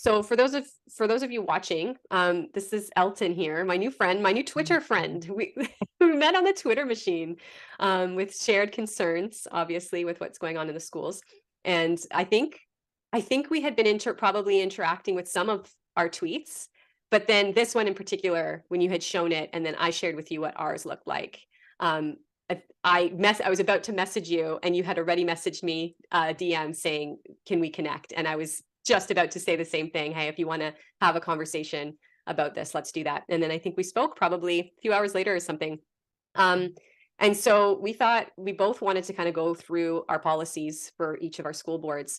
So for those of you watching, this is Elton here, my new friend, my new Twitter friend. We met on the Twitter machine, with shared concerns, obviously, with what's going on in the schools. And I think we had been probably interacting with some of our tweets, but then this one in particular, when you had shown it, and then I shared with you what ours looked like. Um, I was about to message you, and you had already messaged me DM saying, "Can we connect?" And I was just about to say the same thing. Hey, if you want to have a conversation about this, let's do that. And then I think we spoke probably a few hours later or something. Um, and so we thought we both wanted to kind of go through our policies for each of our school boards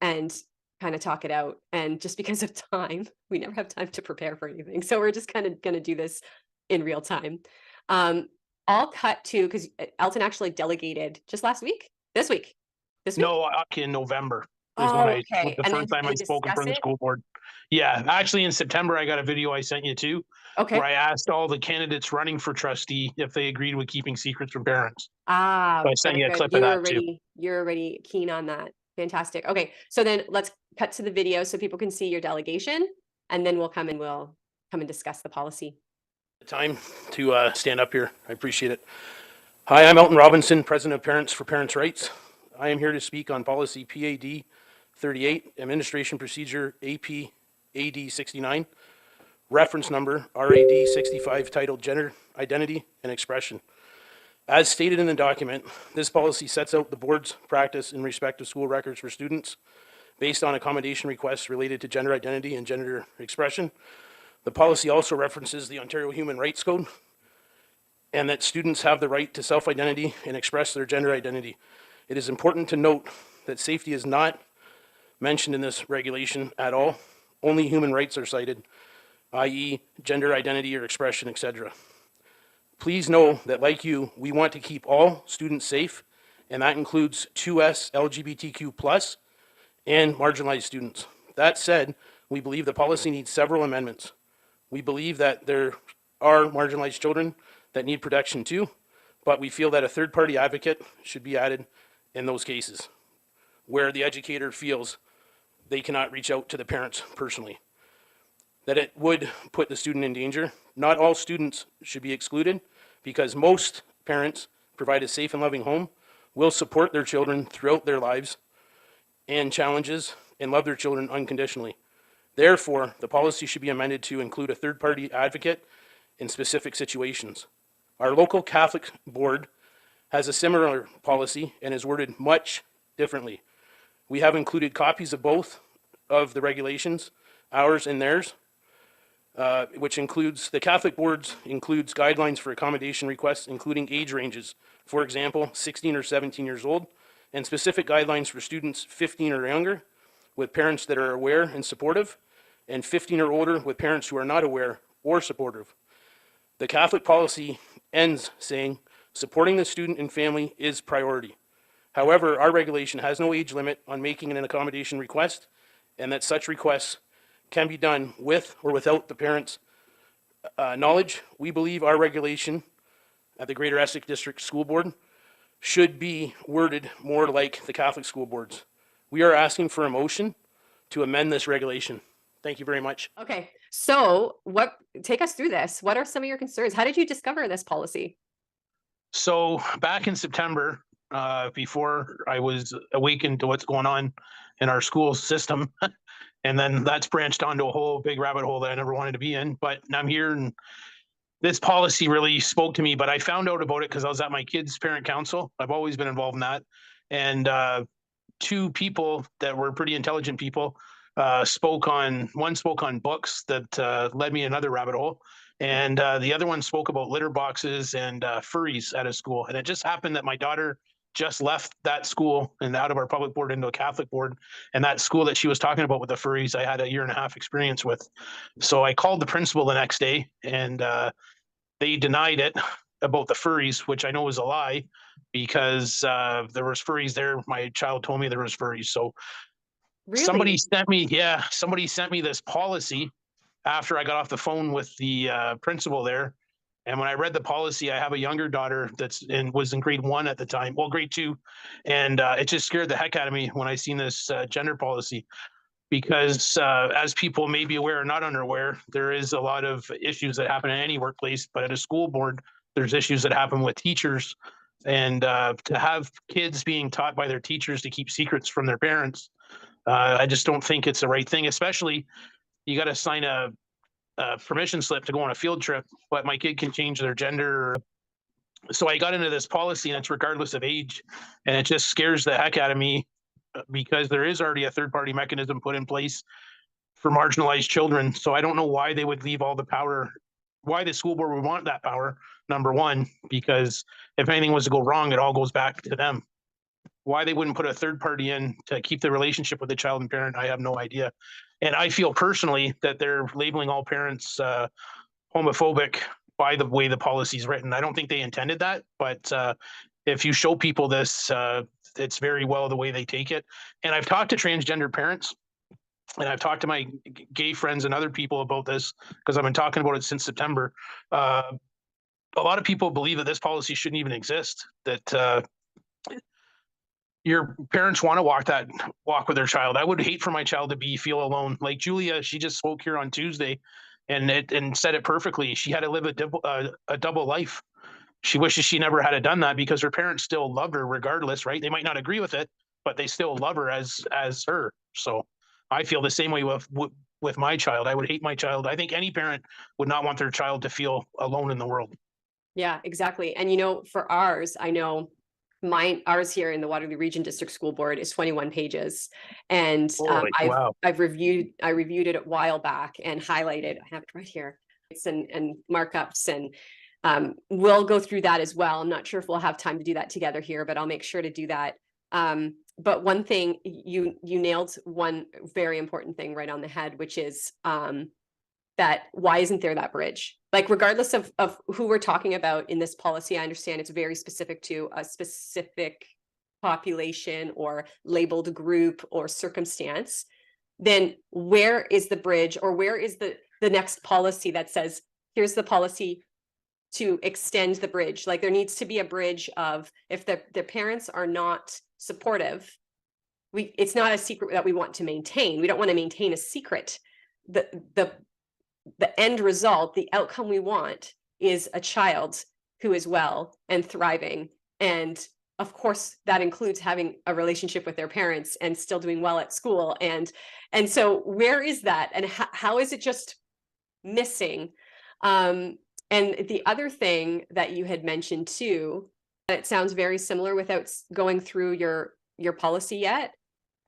and kind of talk it out. And just because of time, we never have time to prepare for anything. So we're just kind of going to do this in real time. Um, I'll cut to, because Elton actually delegated just this week. No, in November is when Oh, okay. the And then first you're time gonna I spoke in discuss front of the it? school board. Yeah, actually in September, I got a video I sent you too, where Okay. I asked all the candidates running for trustee if they agreed with keeping secrets from parents. Ah, So I sent very you a good. clip of that too. You're already keen on that. Fantastic. Okay, so then let's cut to the video so people can see your delegation, and then we'll come and discuss the policy. Time to stand up here. I appreciate it. Hi, I'm Elton Robinson, President of Parents for Parents' Rights. I am here to speak on policy PAD 38, Administration Procedure AP AD 69, reference number RAD 65, titled Gender Identity and Expression. As stated in the document, this policy sets out the board's practice in respect of school records for students based on accommodation requests related to gender identity and gender expression. The policy also references the Ontario Human Rights Code and that students have the right to self-identity and express their gender identity. It is important to note that safety is not mentioned in this regulation at all. Only human rights are cited, i.e. gender identity or expression, etc. Please know that, like you, we want to keep all students safe, and that includes 2S LGBTQ+ and marginalized students. That said, we believe the policy needs several amendments. We believe that there are marginalized children that need protection too, but we feel that a third-party advocate should be added in those cases where the educator feels they cannot reach out to the parents personally, that it would put the student in danger. Not all students should be excluded because most parents provide a safe and loving home, will support their children throughout their lives and challenges, and love their children unconditionally. Therefore, the policy should be amended to include a third-party advocate in specific situations. Our local Catholic board has a similar policy and is worded much differently. We have included copies of both of the regulations, ours and theirs, which includes, the Catholic boards includes guidelines for accommodation requests, including age ranges. For example, 16 or 17 years old, and specific guidelines for students 15 or younger with parents that are aware and supportive, and 15 or older with parents who are not aware or supportive. The Catholic policy ends saying, supporting the student and family is priority. However, our regulation has no age limit on making an accommodation request, and that such requests can be done with or without the parents' knowledge. We believe our regulation at the Greater Essex District School Board should be worded more like the Catholic school boards. We are asking for a motion to amend this regulation. Thank you very much. Okay, so take us through this. What are some of your concerns? How did you discover this policy? So back in September, before I was awakened to what's going on in our school system, and then that's branched onto a whole big rabbit hole that I never wanted to be in, but I'm here and this policy really spoke to me, but I found out about it because I was at my kids' parent council. I've always been involved in that. And two people that were pretty intelligent people one spoke on books that led me another rabbit hole. And the other one spoke about litter boxes and furries at a school. And it just happened that my daughter just left that school and out of our public board into a Catholic board. And that school that she was talking about with the furries, I had a 1.5 year experience with. So I called the principal the next day, and they denied it about the furries, which I know is a lie because there was furries there. My child told me there was furries. So somebody Really? sent me this policy after I got off the phone with the principal there. And when I read the policy, I have a younger daughter was in grade 1 at the time, well, grade 2. And it just scared the heck out of me when I seen this gender policy, because as people may be aware or not unaware, there is a lot of issues that happen in any workplace, but at a school board, there's issues that happen with teachers. And to have kids being taught by their teachers to keep secrets from their parents, I just don't think it's the right thing, especially you got to sign a permission slip to go on a field trip, but my kid can change their gender. So I got into this policy, and it's regardless of age, and it just scares the heck out of me because there is already a third party mechanism put in place for marginalized children. So I don't know why they would leave all the power, why the school board would want that power, number one, because if anything was to go wrong, it all goes back to them. Why they wouldn't put a third party in to keep the relationship with the child and parent, I have no idea. And I feel personally that they're labeling all parents homophobic by the way the policy is written. I don't think they intended that, but if you show people this, it's very well the way they take it. And I've talked to transgender parents, and I've talked to my gay friends and other people about this because I've been talking about it since September. A lot of people believe that this policy shouldn't even exist, that your parents want to walk with their child. I would hate for my child to feel alone. Like Julia, she just spoke here on Tuesday and said it perfectly. She had to live a double life. She wishes she never had done that because her parents still love her regardless, right? They might not agree with it, but they still love her as her. So I feel the same way with my child. I would hate my child. I think any parent would not want their child to feel alone in the world. Yeah, exactly. And for ours, I know ours here in the Waterloo Region District School Board is 21 pages. And Wow. I reviewed it a while back and highlighted, I have it right here, and markups, and we'll go through that as well. I'm not sure if we'll have time to do that together here, but I'll make sure to do that. But one thing, you nailed one very important thing right on the head, which is that why isn't there that bridge? Like, regardless of who we're talking about in this policy, I understand it's very specific to a specific population or labeled group or circumstance. Then where is the bridge, or where is the next policy that says, here's the policy to extend the bridge? Like, there needs to be a bridge of, if the parents are not supportive, it's not a secret that we want to maintain. We don't want to maintain a secret. The end result, the outcome we want, is a child who is well and thriving. And of course, that includes having a relationship with their parents and still doing well at school. And so where is that? And how is it just missing? And the other thing that you had mentioned too, it sounds very similar without going through your policy yet,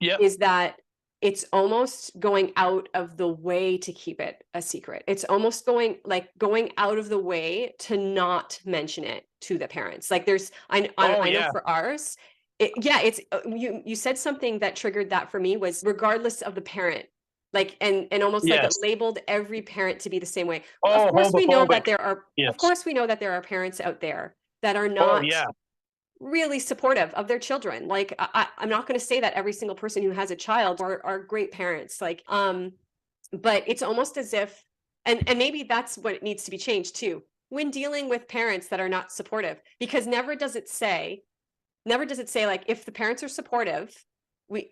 is that it's almost going out of the way to keep it a secret. It's almost going out of the way to not mention it to the parents. Like, I know for ours, it's you said something that triggered that for me, was regardless of the parent. Like, and almost like it labeled every parent to be the same way. Of course we know that there are of course we know that there are parents out there that are not really supportive of their children. Like, I'm not going to say that every single person who has a child are great parents. Like, but it's almost as if, and maybe that's what needs to be changed too, when dealing with parents that are not supportive, because never does it say like, if the parents are supportive, we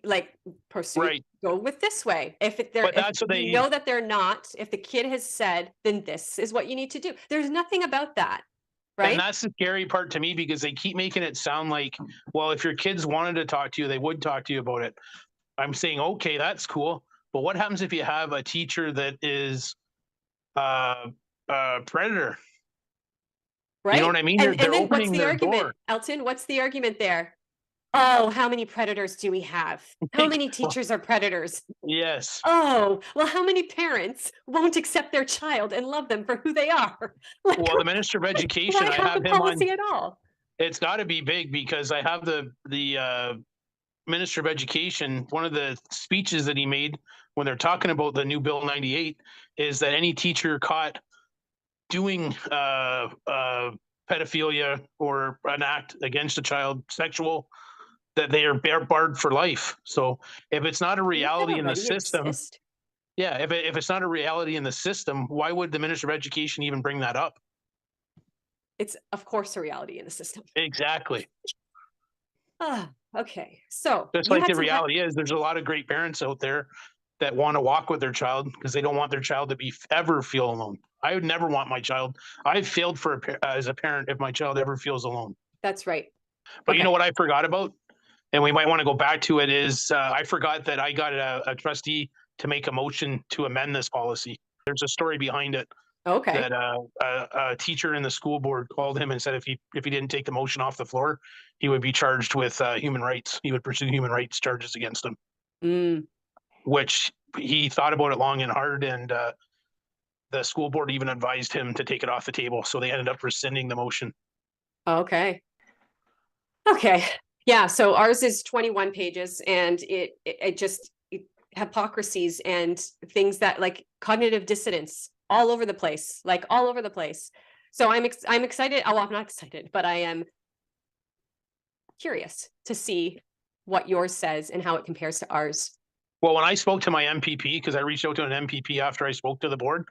proceed, go with this way. If we know that they're not, if the kid has said, then this is what you need to do. There's nothing about that. Right? And that's the scary part to me, because they keep making it sound like, well, if your kids wanted to talk to you, they would talk to you about it. I'm saying, okay, that's cool. But what happens if you have a teacher that is a predator? Right. You know what I mean? And They're then opening what's the their argument, door. Elton? What's the argument there? Oh, how many predators do we have? How many teachers are predators? Yes. Oh, well, how many parents won't accept their child and love them for who they are? Like, Well, the Minister of Education, why I have have the him policy on. at all? It's got to be big, because I have the Minister of Education. One of the speeches that he made when they're talking about the new Bill 98 is that any teacher caught doing pedophilia or an act against a child, sexual, that they are barred for life. So if it's not a reality in the system, if it's not a reality in the system, why would the Minister of Education even bring that up? It's of course a reality in the system. Exactly. Okay. So Just like the reality is, there's a lot of great parents out there that want to walk with their child because they don't want their child to ever feel alone. I would never want my child. I've failed as a parent if my child ever feels alone. That's right. But you Okay. know what I forgot about? And we might want to go back to it is I forgot that I got a trustee to make a motion to amend this policy. There's a story behind it Okay. that a teacher in the school board called him and said if he didn't take the motion off the floor, he would be charged with human rights. He would pursue human rights charges against him, Mm, which he thought about it long and hard. And the school board even advised him to take it off the table. So they ended up rescinding the motion. okay. Okay. Yeah. So ours is 21 pages and it just hypocrisies and things that like cognitive dissonance all over the place, like all over the place. So I'm excited. Oh, well, I'm not excited, but I am curious to see what yours says and how it compares to ours. Well, when I spoke to my MPP, because I reached out to an MPP after I spoke to the board,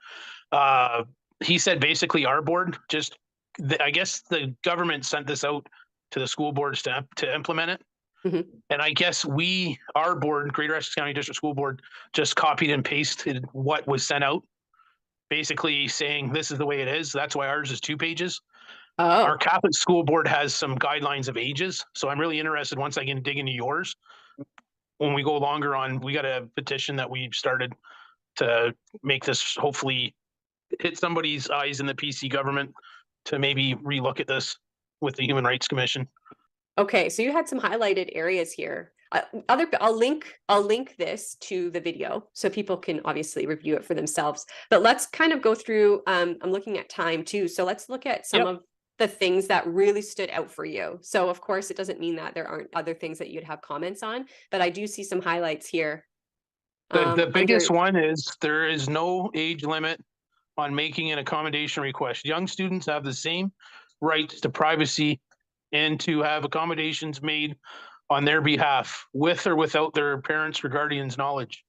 he said basically our board just, I guess the government sent this out to the school boards to implement it. Mhm. And I guess our board, Greater Essex County District School Board, just copied and pasted what was sent out, basically saying this is the way it is. That's why ours is 2 pages. Our Oh, Catholic school board has some guidelines of ages. So I'm really interested once I can dig into yours. When we go longer on, we got a petition that we've started to make this hopefully hit somebody's eyes in the PC government to maybe relook at this with the Human Rights Commission. okay. So you had some highlighted areas here. I'll link this to the video so people can obviously review it for themselves. But let's kind of go through. I'm looking at time too, so let's look at some Yep. of the things that really stood out for you. So of course, it doesn't mean that there aren't other things that you'd have comments on, but I do see some highlights here. The biggest Under one is there is no age limit on making an accommodation request. Young students have the same rights to privacy and to have accommodations made on their behalf with or without their parents or guardians' knowledge.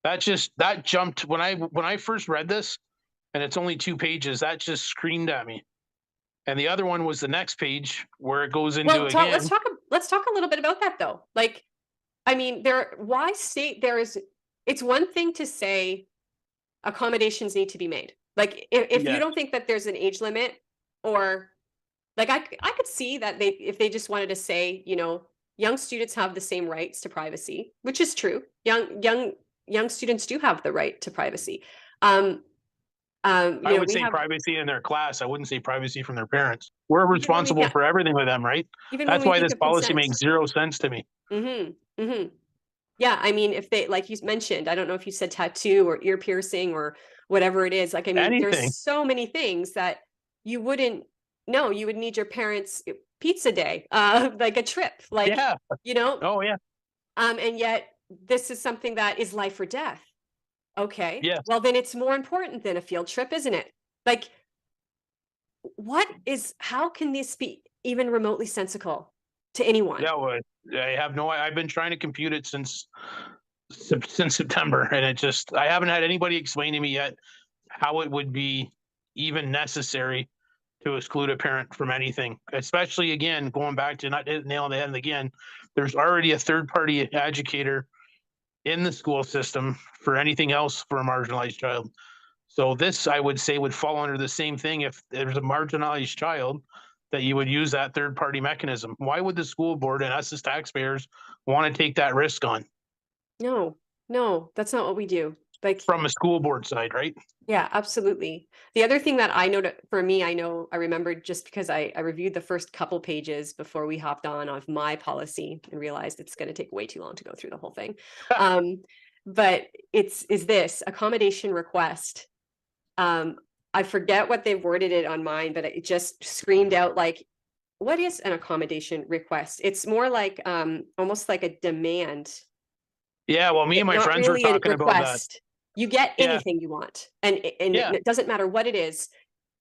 That jumped when I first read this, and it's only 2 pages, that just screamed at me. And the other one was the next page where it goes into again. let's talk a little bit about that though. Like, I mean, why state there is, it's one thing to say accommodations need to be made. Like if you Yes. don't think that there's an age limit, or like I could see that if they just wanted to say, young students have the same rights to privacy, which is true. Young students do have the right to privacy. I would We say have, privacy in their class. I wouldn't say privacy from their parents. We're even when we responsible get for everything with them, right? even when That's we why think this of policy consent. makes 0 sense to me. Mm-hmm. Mm-hmm. Yeah, I mean, if they, like you mentioned, I don't know if you said tattoo or ear piercing or whatever it is. Like, I mean, there's Anything. so many things that you wouldn't know. You would need your parents' pizza day, like a trip, like, Yeah. you know, Oh, yeah. and yet this is something that is life or death. Okay, Yes. well, then it's more important than a field trip, isn't it? Like, how can this be even remotely sensical to anyone? Yeah. Well, I have no, I've been trying to compute it since September, and I haven't had anybody explain to me yet how it would be even necessary to exclude a parent from anything, especially again, going back to not nailing the head again, there's already a third party educator in the school system for anything else for a marginalized child. So this, I would say, would fall under the same thing if there's a marginalized child that you would use that third party mechanism. Why would the school board and us as taxpayers want to take that risk on No, no, that's not what we do. Like, from a school board side, right? yeah, absolutely. The other thing that I know for me, I remembered just because I reviewed the first couple pages before we hopped on of my policy and realized it's going to take way too long to go through the whole thing. But is this accommodation request? I forget what they've worded it on mine, but it just screamed out like, what is an accommodation request? It's more like almost like a demand. Yeah, well, me and my Not friends were really a talking about that. request. You get Yeah, anything you want, and yeah. it doesn't matter what it is,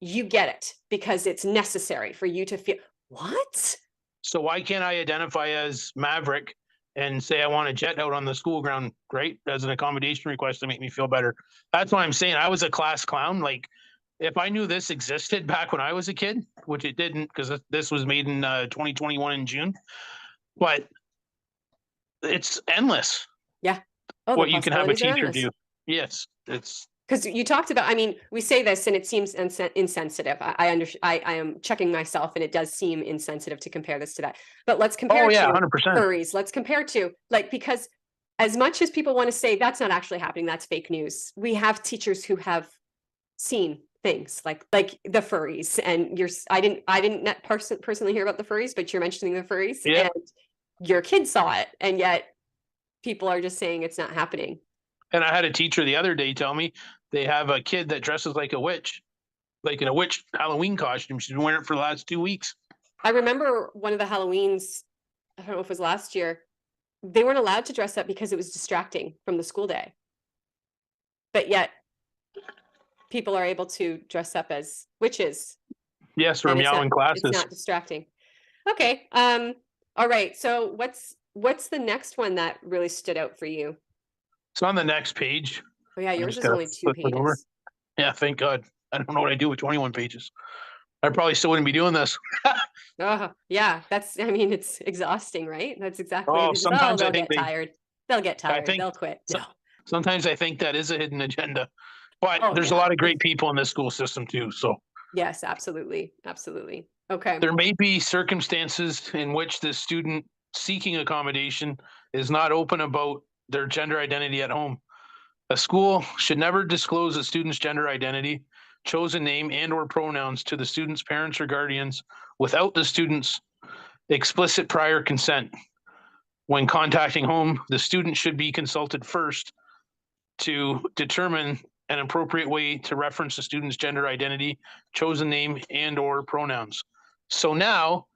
you get it because it's necessary for you to feel. What? So why can't I identify as Maverick and say I want a jet out on the school ground, right? As an accommodation request to make me feel better. That's why I'm saying I was a class clown. Like if I knew this existed back when I was a kid, which it didn't because this was made in 2021 in June, but it's endless. Yeah. Oh, the what you can have a possibilities are teacher endless. do. Yes, it's Because you talked about, I mean, we say this and it seems insensitive. I am checking myself and it does seem insensitive to compare this to that. But let's compare oh yeah, to 100%. furries. Let's compare to like, because as much as people want to say that's not actually happening, that's fake news. We have teachers who have seen things like the furries, and I didn't personally hear about the furries, but you're mentioning the furries, Yeah. and your kid saw it, and yet people are just saying it's not happening. And I had a teacher the other day tell me they have a kid that dresses like a witch, like in a witch Halloween costume. She's been wearing it for the last 2 weeks. I remember one of the Halloweens, I don't know if it was last year, they weren't allowed to dress up because it was distracting from the school day. But yet people are able to dress up as witches Yes, or and meowing it's classes. not distracting. Okay. All right. So what's the next one that really stood out for you? It's on the next page. Oh yeah, I yours just is gotta only two flip it over. pages. Yeah, thank God. I don't know what I do with 21 pages. I probably still wouldn't be doing this. Oh, yeah, that's, I mean, it's exhausting, right? That's exactly, Oh, they just, oh, sometimes I they'll think get tired. They'll get I tired. think, They'll quit. so, No. sometimes I think that is a hidden agenda. But Oh there's a yeah. lot of great people in this school system too. So Yes, absolutely. Absolutely. Okay. there may be circumstances in which the student seeking accommodation is not open about their gender identity at home. A school should never disclose a student's gender identity, chosen name, and or pronouns to the student's parents or guardians without the student's explicit prior consent. When contacting home, the student should be consulted first to determine an appropriate way to reference the student's gender identity, chosen name, and or pronouns. So now,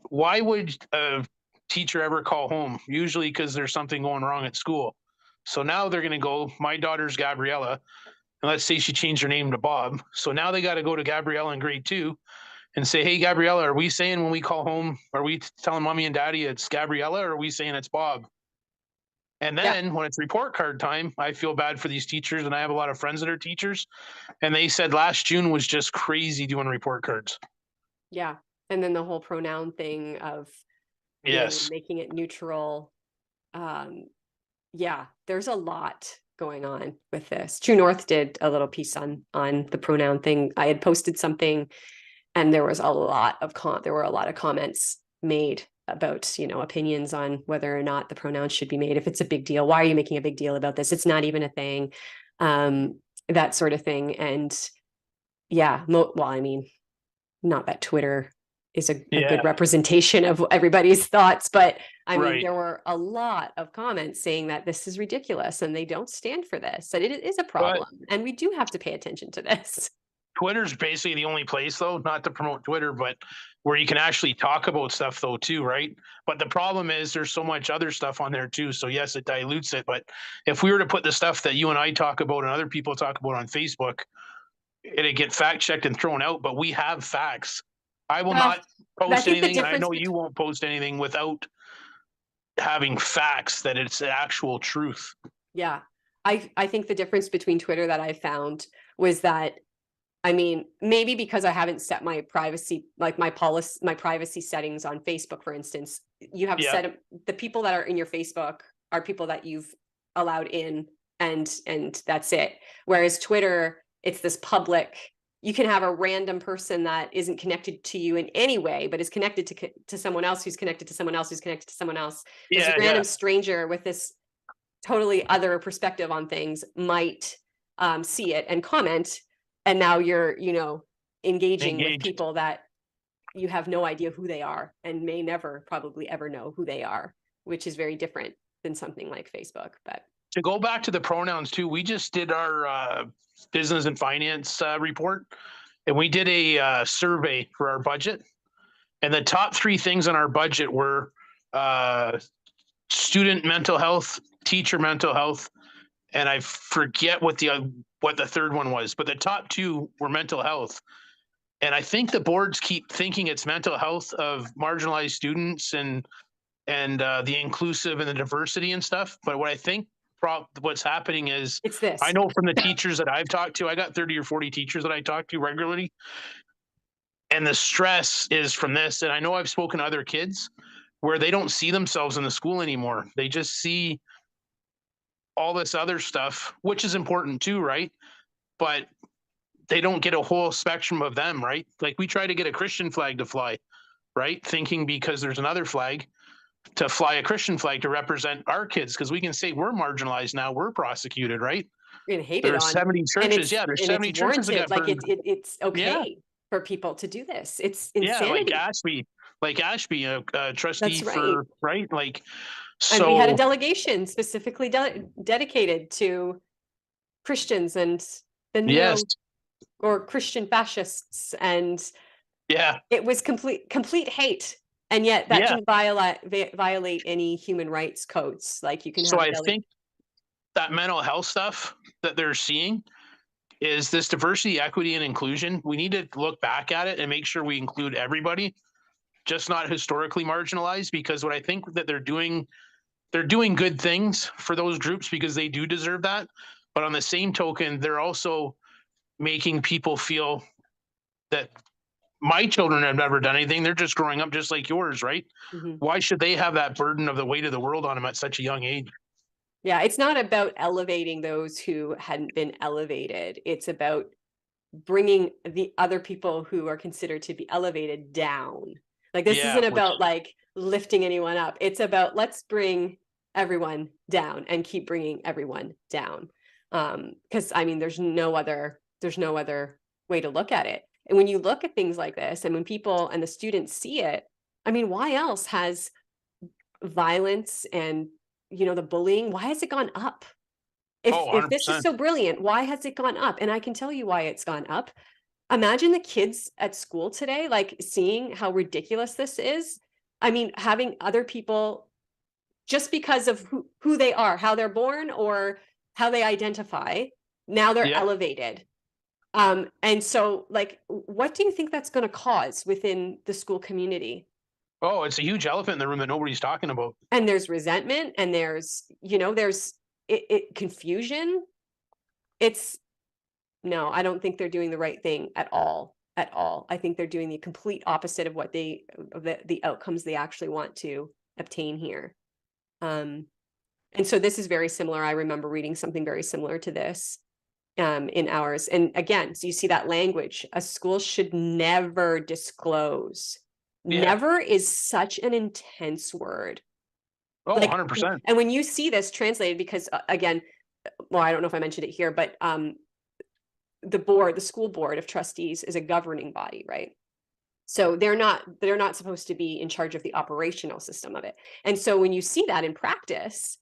why would a teacher ever call home? Usually because there's something going wrong at school. So now they're going to go, my daughter's Gabriella, and let's say she changed her name to Bob. So now they got to go to Gabriella in grade 2 and say, hey, Gabriella, are we saying when we call home, are we telling mommy and daddy it's Gabriella, or are we saying it's Bob? And Yeah. then when it's report card time, I feel bad for these teachers. And I have a lot of friends that are teachers. And they said last June was just crazy doing report cards. Yeah. And then the whole pronoun thing of, Yes. making it neutral. Um, yeah, there's a lot going on with this. True North did a little piece on the pronoun thing. I had posted something and there was a lot of there were a lot of comments made about, opinions on whether or not the pronouns should be made. If it's a big deal, why are you making a big deal about this? It's not even a thing. That sort of thing. And yeah, well, I mean, not that Twitter is a Yeah. good representation of everybody's thoughts, but I mean, Right. there were a lot of comments saying that this is ridiculous and they don't stand for this, and it is a problem, and we do have to pay attention to this. Twitter's basically the only place, though, not to promote Twitter, but where you can actually talk about stuff, though, too, right? But the problem is there's so much other stuff on there, too. So, yes, it dilutes it. But if we were to put the stuff that you and I talk about and other people talk about on Facebook, it'd get fact checked and thrown out. But we have facts. I will Well, not I post think the anything, and I difference know you won't post anything without having facts that it's the actual truth. yeah, I think the difference between Twitter that I found was that, I mean, maybe because I haven't set my privacy, like my privacy settings on Facebook, for instance, you have Yeah. set the people that are in your Facebook are people that you've allowed in, and that's it. Whereas Twitter, it's this public, you can have a random person that isn't connected to you in any way, but is connected to someone else who's connected to someone else who's connected to someone else. There's a Yeah. random Yeah. stranger with this totally other perspective on things might see it and comment, and now you're engaging with Engaged. people that you have no idea who they are and may never probably ever know who they are, which is very different than something like Facebook. But To go back to the pronouns too, we just did our business and finance report, and we did a survey for our budget. And the top 3 things on our budget were student mental health, teacher mental health, and I forget what the third one was, but the top 2 were mental health. And I think the boards keep thinking it's mental health of marginalized students and the inclusive and the diversity and stuff. But what I think what's happening is, it's this. I know from the teachers that I've talked to, I got 30 or 40 teachers that I talk to regularly. And the stress is from this. And I know I've spoken to other kids where they don't see themselves in the school anymore. They just see all this other stuff, which is important too, right? But they don't get a whole spectrum of them, right? Like we try to get a Christian flag to fly, right? Thinking because there's another flag to fly a Christian flag to represent our kids, because we can say we're marginalized now, we're prosecuted, right? Being hated There's on, 70 and churches. Yeah, there's it's 70 churches that warranted. got Like burned. it's Yeah, okay for people to do this. It's yeah, insanity. Like Ashby, a trustee That's right. for, right? Like, And we had a so delegation specifically dedicated to Christians and the yes, neo or Christian fascists, and yeah, it was complete hate. And yet that yeah. didn't violate any human rights codes. Like you can So have a I delegation. think that mental health stuff that they're seeing is this diversity, equity, and inclusion. We need to look back at it and make sure we include everybody, just not historically marginalized. Because what I think that they're doing good things for those groups because they do deserve that. But on the same token, they're also making people feel that my children have never done anything. They're just growing up just like yours, right? Mhm. Why should they have that burden of the weight of the world on them at such a young age? Yeah, it's not about elevating those who hadn't been elevated. It's about bringing the other people who are considered to be elevated down. Like this Yeah, isn't which about like lifting anyone up. It's about let's bring everyone down and keep bringing everyone down. Because I mean, there's no other way to look at it. And when you look at things like this, and when people and the students see it, I mean, why else has violence and the bullying, why has it gone up? oh, If this is 100%. so brilliant, why has it gone up? And I can tell you why it's gone up. Imagine the kids at school today, like seeing how ridiculous this is. I mean, having other people just because of who they are, how they're born, or how they identify, now they're Yeah. elevated. And so, like, what do you think that's going to cause within the school community? Oh, it's a huge elephant in the room that nobody's talking about. And there's resentment, and there's confusion. It's No, I don't think they're doing the right thing at all. At all. I think they're doing the complete opposite of what the outcomes they actually want to obtain here. Um, and so this is very similar. I remember reading something very similar to this in ours. And again, so you see that language. A school should never disclose. Yeah. Never is such an intense word. Oh, Like, 100%. and when you see this translated, because again, well, I don't know if I mentioned it here, but the school board of trustees is a governing body, right? So they're not supposed to be in charge of the operational system of it. And so when you see that in practice,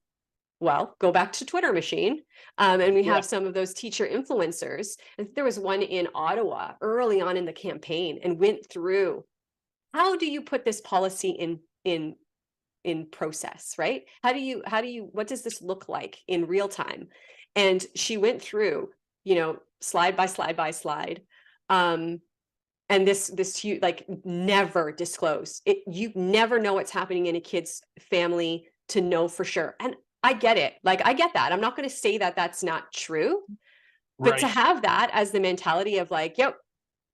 well, go back to Twitter machine. And we Yeah. have some of those teacher influencers. And there was one in Ottawa early on in the campaign and went through, how do you put this policy in process, right? What does this look like in real time? And she went through, slide by slide by slide. And this you like never disclose it. You never know what's happening in a kid's family to know for sure. And I get it. Like, I get that. I'm not going to say that that's not true, but to Right. have that as the mentality of like, yep,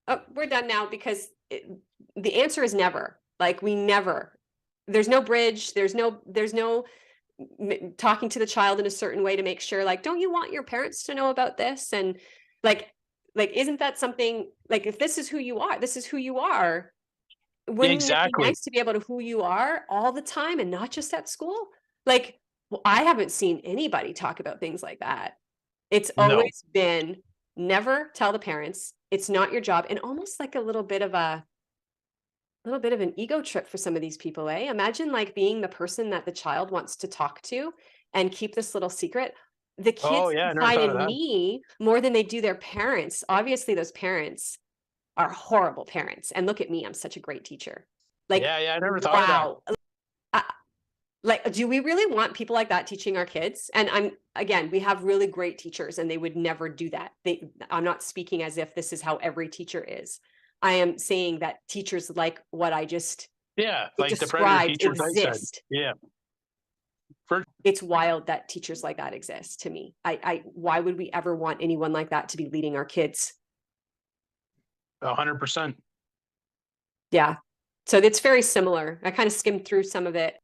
oh, we're done now, because the answer is never. Like, we never. There's no bridge. There's no talking to the child in a certain way to make sure, like, don't you want your parents to know about this? And like isn't that something, like, if this is who you are, this is who you are, wouldn't it be Exactly. nice to be able to who you are all the time and not just at school? Like, well, I haven't seen anybody talk about things like that. It's No. always been never tell the parents, it's not your job, and almost like a little bit of an ego trip for some of these people, eh? Imagine like being the person that the child wants to talk to and keep this little secret. The Oh, kids yeah. I never confide thought of in that. me more than they do their parents. Obviously, those parents are horrible parents. And look at me, I'm such a great teacher. Like, Yeah. Yeah. I never thought of that. wow. I, like, do we really want people like that teaching our kids? And again, we have really great teachers and they would never do that. I'm not speaking as if this is how every teacher is. I am saying that teachers like what I just Yeah. Like the predator described teachers I said. exist. Yeah. For It's wild that teachers like that exist to me. Why would we ever want anyone like that to be leading our kids? 100%. Yeah. So it's very similar. I kind of skimmed through some of it.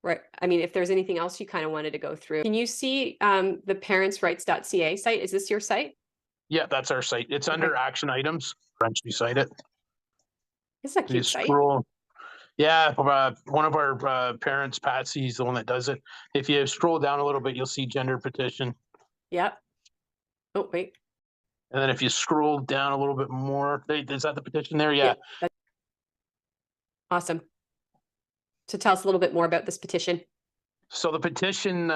right. I mean, if there's anything else you kind of wanted to go through, can you see the parentsrights.ca site? Is this your site? Yeah, that's our site. It's Okay. under action items, right beside it. This is a You cute site. scroll. Yeah, one of our parents, Patsy's the one that does it. If you scroll down a little bit, you'll see gender petition. Yep. Oh, wait. And then if you scroll down a little bit more, is that the petition there? Yeah. That's awesome. So tell us a little bit more about this petition. So the petition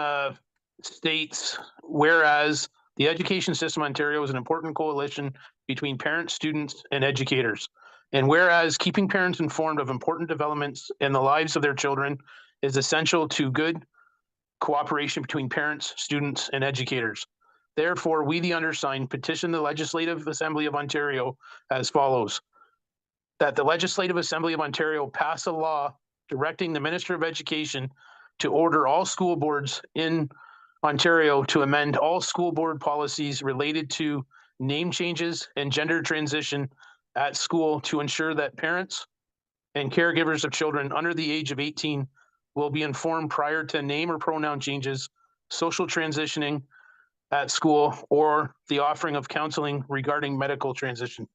states, whereas the education system in Ontario is an important coalition between parents, students, and educators. And whereas keeping parents informed of important developments in the lives of their children is essential to good cooperation between parents, students, and educators. Therefore, we, the undersigned, petition the Legislative Assembly of Ontario as follows: that the Legislative Assembly of Ontario pass a law directing the Minister of Education to order all school boards in Ontario to amend all school board policies related to name changes and gender transition at school to ensure that parents and caregivers of children under the age of 18 will be informed prior to name or pronoun changes, social transitioning at school, or the offering of counseling regarding medical transition.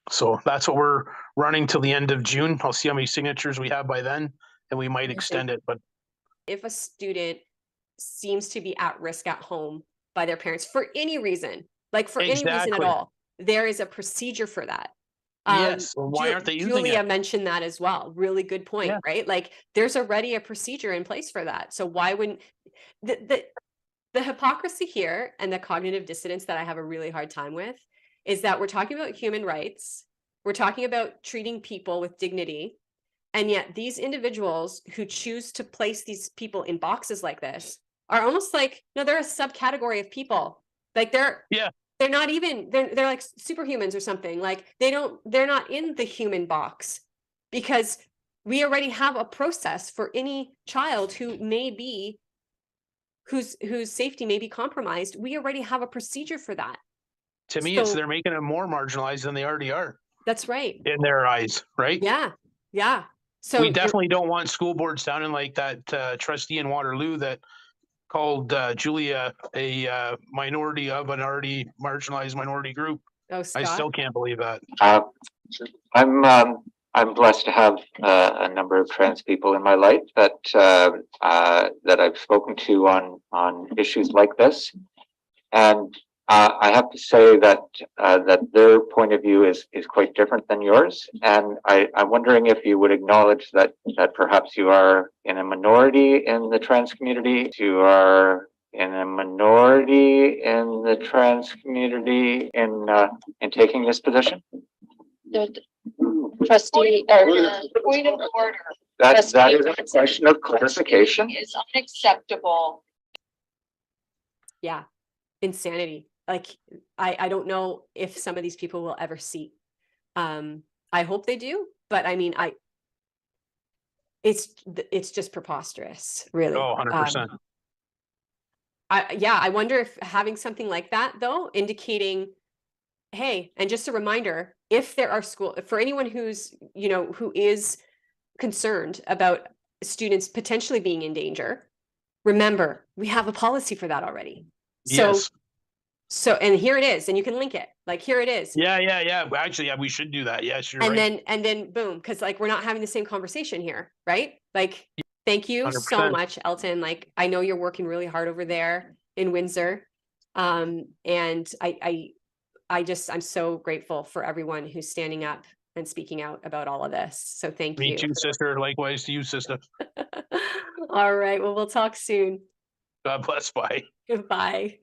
So that's what we're running till the end of June. I'll see how many signatures we have by then, and we might extend it. But if a student seems to be at risk at home by their parents for any reason, like for any reason at all, there is a procedure for that. Yes. Well, why aren't they using Julia it? mentioned that as well. Really good point, Yeah. right? Like there's already a procedure in place for that. So why wouldn't the hypocrisy here and the cognitive dissonance that I have a really hard time with is that we're talking about human rights. We're talking about treating people with dignity. And yet these individuals who choose to place these people in boxes like this are almost like, no, they're a subcategory of people. Like they're not even, they're like superhumans or something. Like they're not in the human box, because we already have a process for any child who may be, whose safety may be compromised. We already have a procedure for that. To me, it's they're making them more marginalized than they already are. That's right. In their eyes, right? Yeah. Yeah. So we definitely don't want school boards sounding like that trustee in Waterloo that called Julia a minority of an already marginalized minority group. Oh, Scott? I still can't believe that. I'm blessed to have a number of trans people in my life that I've spoken to on issues like this, and I have to say that their point of view is quite different than yours, and I'm wondering if you would acknowledge that perhaps you are in a minority in the trans community. You are in a minority in the trans community in taking this position. Trustee, point of order. That is a question of clarification. Is unacceptable. Yeah, insanity. Like I don't know if some of these people will ever see. I hope they do, but I mean, it's just preposterous, really. Oh, 100%. I wonder if having something like that though, indicating, hey, and just a reminder, if there are for anyone who's, who is concerned about students potentially being in danger, remember, we have a policy for that already. So, and here it is, and you can link it. Like, here it is. Yeah. Actually, yeah, we should do that. Yes, you're right. And then boom, because like we're not having the same conversation here, right? Like, thank you 100%. so much, Elton. Like, I know you're working really hard over there in Windsor. And I'm so grateful for everyone who's standing up and speaking out about all of this. So thank you. Me too, sister. Likewise to you, sister. All right. Well, we'll talk soon. God bless. Bye. Goodbye.